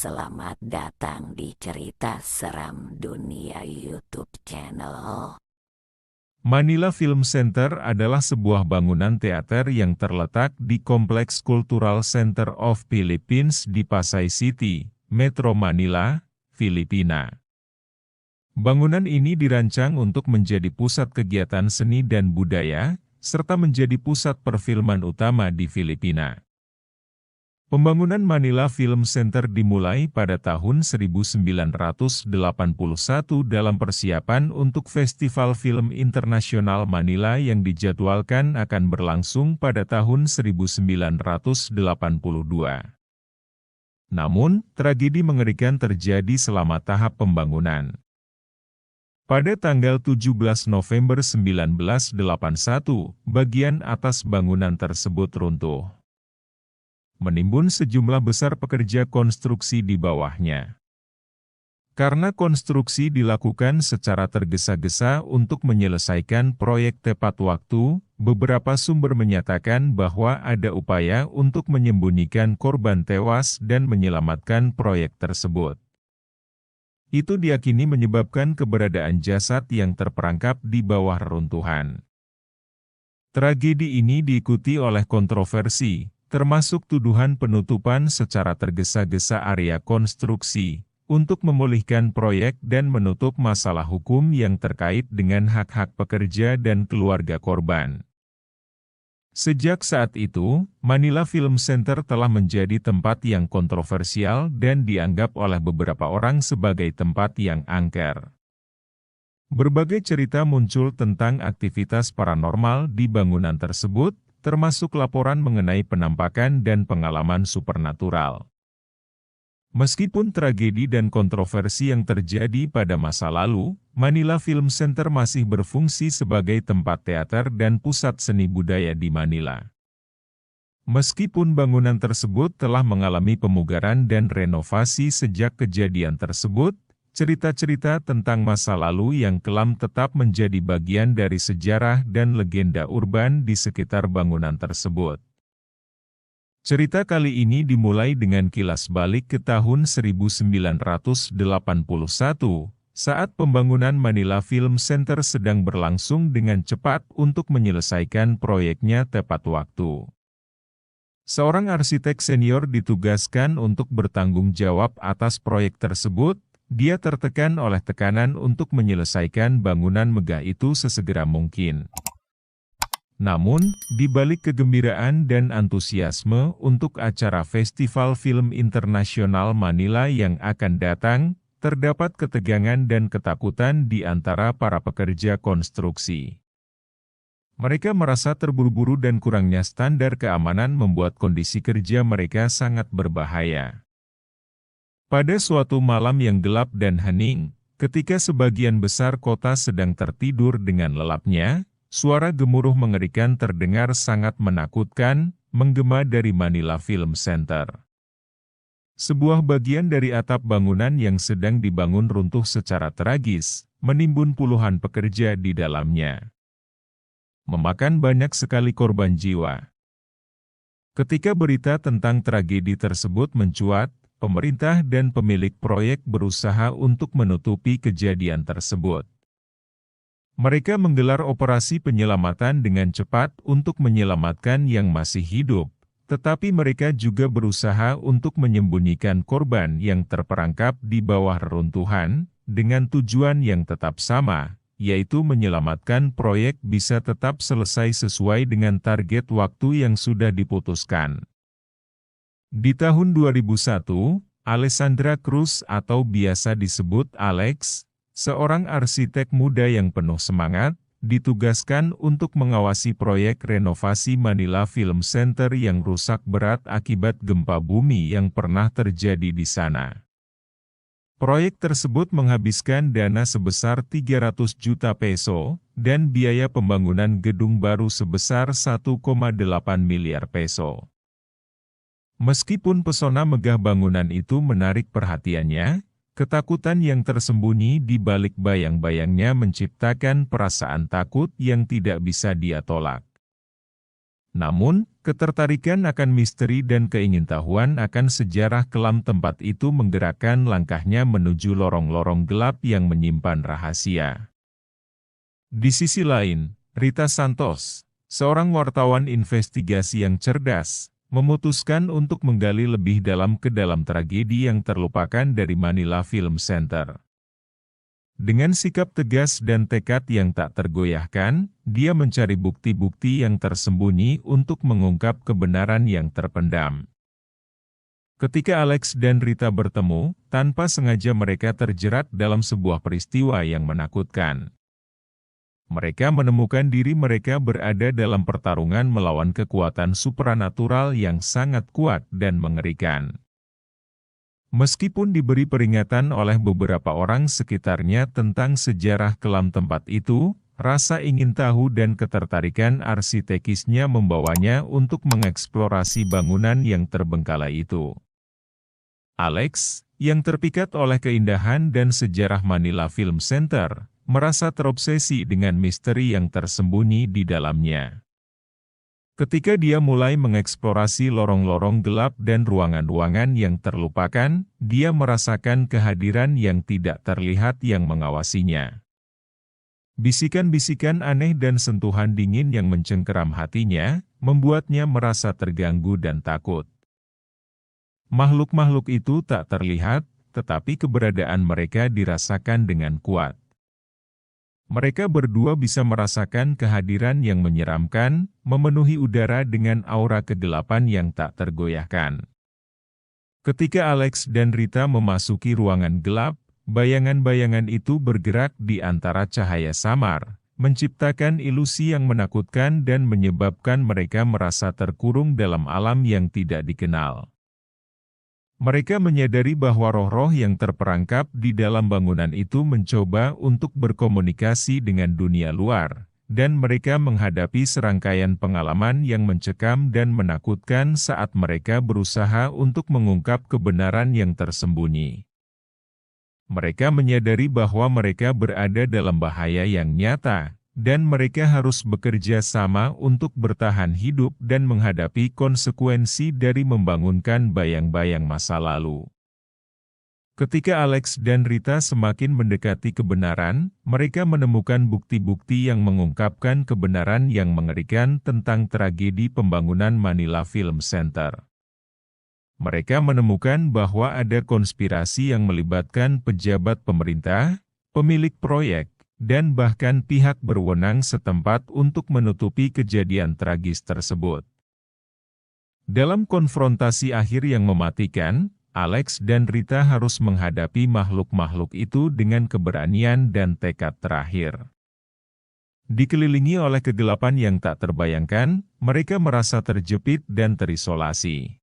selamat datang di Cerita Seram Dunia YouTube channel. Manila Film Center adalah sebuah bangunan teater yang terletak di Kompleks Cultural Center of Philippines di Pasay City, Metro Manila, Filipina. Bangunan ini dirancang untuk menjadi pusat kegiatan seni dan budaya, serta menjadi pusat perfilman utama di Filipina. Pembangunan Manila Film Center dimulai pada tahun 1981 dalam persiapan untuk Festival Film Internasional Manila yang dijadwalkan akan berlangsung pada tahun 1982. Namun, tragedi mengerikan terjadi selama tahap pembangunan. Pada tanggal 17 November 1981, bagian atas bangunan tersebut runtuh, menimbun sejumlah besar pekerja konstruksi di bawahnya. Karena konstruksi dilakukan secara tergesa-gesa untuk menyelesaikan proyek tepat waktu, beberapa sumber menyatakan bahwa ada upaya untuk menyembunyikan korban tewas dan menyelamatkan proyek tersebut. Itu diyakini menyebabkan keberadaan jasad yang terperangkap di bawah reruntuhan. Tragedi ini diikuti oleh kontroversi, termasuk tuduhan penutupan secara tergesa-gesa area konstruksi, untuk memulihkan proyek dan menutup masalah hukum yang terkait dengan hak-hak pekerja dan keluarga korban. Sejak saat itu, Manila Film Center telah menjadi tempat yang kontroversial dan dianggap oleh beberapa orang sebagai tempat yang angker. Berbagai cerita muncul tentang aktivitas paranormal di bangunan tersebut, termasuk laporan mengenai penampakan dan pengalaman supernatural. Meskipun tragedi dan kontroversi yang terjadi pada masa lalu, Manila Film Center masih berfungsi sebagai tempat teater dan pusat seni budaya di Manila. Meskipun bangunan tersebut telah mengalami pemugaran dan renovasi sejak kejadian tersebut, cerita-cerita tentang masa lalu yang kelam tetap menjadi bagian dari sejarah dan legenda urban di sekitar bangunan tersebut. Cerita kali ini dimulai dengan kilas balik ke tahun 1981, saat pembangunan Manila Film Center sedang berlangsung dengan cepat untuk menyelesaikan proyeknya tepat waktu. Seorang arsitek senior ditugaskan untuk bertanggung jawab atas proyek tersebut. Dia tertekan oleh tekanan untuk menyelesaikan bangunan megah itu sesegera mungkin. Namun, di balik kegembiraan dan antusiasme untuk acara Festival Film Internasional Manila yang akan datang, terdapat ketegangan dan ketakutan di antara para pekerja konstruksi. Mereka merasa terburu-buru dan kurangnya standar keamanan membuat kondisi kerja mereka sangat berbahaya. Pada suatu malam yang gelap dan hening, ketika sebagian besar kota sedang tertidur dengan lelapnya, suara gemuruh mengerikan terdengar sangat menakutkan, menggema dari Manila Film Center. Sebuah bagian dari atap bangunan yang sedang dibangun runtuh secara tragis, menimbun puluhan pekerja di dalamnya, memakan banyak sekali korban jiwa. Ketika berita tentang tragedi tersebut mencuat, pemerintah dan pemilik proyek berusaha untuk menutupi kejadian tersebut. Mereka menggelar operasi penyelamatan dengan cepat untuk menyelamatkan yang masih hidup, tetapi mereka juga berusaha untuk menyembunyikan korban yang terperangkap di bawah reruntuhan, dengan tujuan yang tetap sama, yaitu menyelamatkan proyek bisa tetap selesai sesuai dengan target waktu yang sudah diputuskan. Di tahun 2001, Alessandra Cruz atau biasa disebut Alex, seorang arsitek muda yang penuh semangat, ditugaskan untuk mengawasi proyek renovasi Manila Film Center yang rusak berat akibat gempa bumi yang pernah terjadi di sana. Proyek tersebut menghabiskan dana sebesar 300 juta peso, dan biaya pembangunan gedung baru sebesar 1,8 miliar peso. Meskipun pesona megah bangunan itu menarik perhatiannya, ketakutan yang tersembunyi di balik bayang-bayangnya menciptakan perasaan takut yang tidak bisa dia tolak. Namun, Ketertarikan akan misteri dan keingintahuan akan sejarah kelam tempat itu menggerakkan langkahnya menuju lorong-lorong gelap yang menyimpan rahasia. Di sisi lain, Rita Santos, seorang wartawan investigasi yang cerdas, memutuskan untuk menggali lebih dalam ke dalam tragedi yang terlupakan dari Manila Film Center. Dengan sikap tegas dan tekad yang tak tergoyahkan, dia mencari bukti-bukti yang tersembunyi untuk mengungkap kebenaran yang terpendam. Ketika Alex dan Rita bertemu, tanpa sengaja mereka terjerat dalam sebuah peristiwa yang menakutkan. Mereka menemukan diri mereka berada dalam pertarungan melawan kekuatan supranatural yang sangat kuat dan mengerikan. Meskipun diberi peringatan oleh beberapa orang sekitarnya tentang sejarah kelam tempat itu, rasa ingin tahu dan ketertarikan arsitekisnya membawanya untuk mengeksplorasi bangunan yang terbengkalai itu. Alex, yang terpikat oleh keindahan dan sejarah Manila Film Center, merasa terobsesi dengan misteri yang tersembunyi di dalamnya. Ketika dia mulai mengeksplorasi lorong-lorong gelap dan ruangan-ruangan yang terlupakan, dia merasakan kehadiran yang tidak terlihat yang mengawasinya. Bisikan-bisikan aneh dan sentuhan dingin yang mencengkeram hatinya, membuatnya merasa terganggu dan takut. Makhluk-makhluk itu tak terlihat, tetapi keberadaan mereka dirasakan dengan kuat. Mereka berdua bisa merasakan kehadiran yang menyeramkan, memenuhi udara dengan aura kegelapan yang tak tergoyahkan. Ketika Alex dan Rita memasuki ruangan gelap, bayangan-bayangan itu bergerak di antara cahaya samar, menciptakan ilusi yang menakutkan dan menyebabkan mereka merasa terkurung dalam alam yang tidak dikenal. Mereka menyadari bahwa roh-roh yang terperangkap di dalam bangunan itu mencoba untuk berkomunikasi dengan dunia luar, dan mereka menghadapi serangkaian pengalaman yang mencekam dan menakutkan saat mereka berusaha untuk mengungkap kebenaran yang tersembunyi. Mereka menyadari bahwa mereka berada dalam bahaya yang nyata, dan mereka harus bekerja sama untuk bertahan hidup dan menghadapi konsekuensi dari membangunkan bayang-bayang masa lalu. Ketika Alex dan Rita semakin mendekati kebenaran, mereka menemukan bukti-bukti yang mengungkapkan kebenaran yang mengerikan tentang tragedi pembangunan Manila Film Center. Mereka menemukan bahwa ada konspirasi yang melibatkan pejabat pemerintah, pemilik proyek, dan bahkan pihak berwenang setempat untuk menutupi kejadian tragis tersebut. Dalam konfrontasi akhir yang mematikan, Alex dan Rita harus menghadapi makhluk-makhluk itu dengan keberanian dan tekad terakhir. Dikelilingi oleh kegelapan yang tak terbayangkan, mereka merasa terjepit dan terisolasi.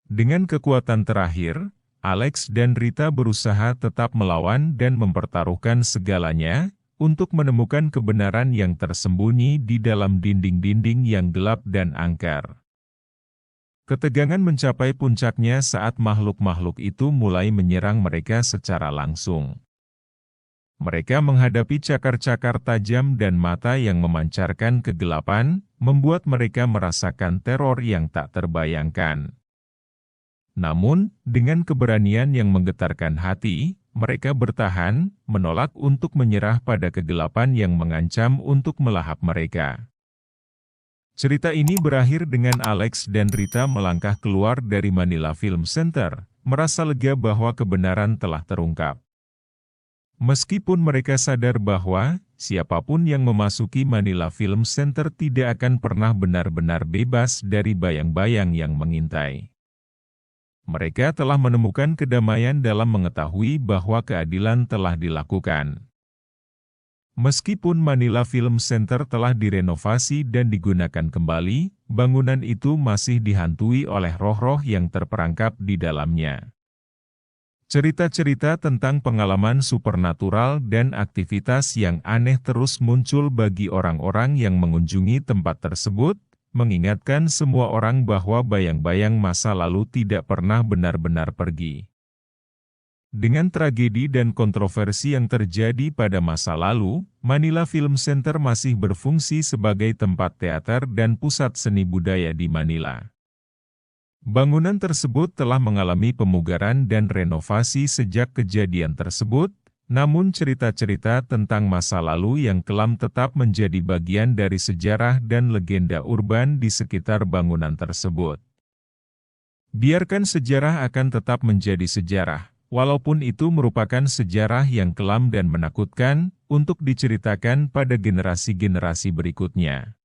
Dengan kekuatan terakhir, Alex dan Rita berusaha tetap melawan dan mempertaruhkan segalanya untuk menemukan kebenaran yang tersembunyi di dalam dinding-dinding yang gelap dan angker. Ketegangan mencapai puncaknya saat makhluk-makhluk itu mulai menyerang mereka secara langsung. Mereka menghadapi cakar-cakar tajam dan mata yang memancarkan kegelapan, membuat mereka merasakan teror yang tak terbayangkan. Namun, dengan keberanian yang menggetarkan hati, mereka bertahan, menolak untuk menyerah pada kegelapan yang mengancam untuk melahap mereka. Cerita ini berakhir dengan Alex dan Rita melangkah keluar dari Manila Film Center, merasa lega bahwa kebenaran telah terungkap. Meskipun mereka sadar bahwa, siapapun yang memasuki Manila Film Center tidak akan pernah benar-benar bebas dari bayang-bayang yang mengintai. Mereka telah menemukan kedamaian dalam mengetahui bahwa keadilan telah dilakukan. Meskipun Manila Film Center telah direnovasi dan digunakan kembali, bangunan itu masih dihantui oleh roh-roh yang terperangkap di dalamnya. Cerita-cerita tentang pengalaman supernatural dan aktivitas yang aneh terus muncul bagi orang-orang yang mengunjungi tempat tersebut, mengingatkan semua orang bahwa bayang-bayang masa lalu tidak pernah benar-benar pergi. Dengan tragedi dan kontroversi yang terjadi pada masa lalu, Manila Film Center masih berfungsi sebagai tempat teater dan pusat seni budaya di Manila. Bangunan tersebut telah mengalami pemugaran dan renovasi sejak kejadian tersebut, namun cerita-cerita tentang masa lalu yang kelam tetap menjadi bagian dari sejarah dan legenda urban di sekitar bangunan tersebut. Biarkan sejarah akan tetap menjadi sejarah, walaupun itu merupakan sejarah yang kelam dan menakutkan untuk diceritakan pada generasi-generasi berikutnya.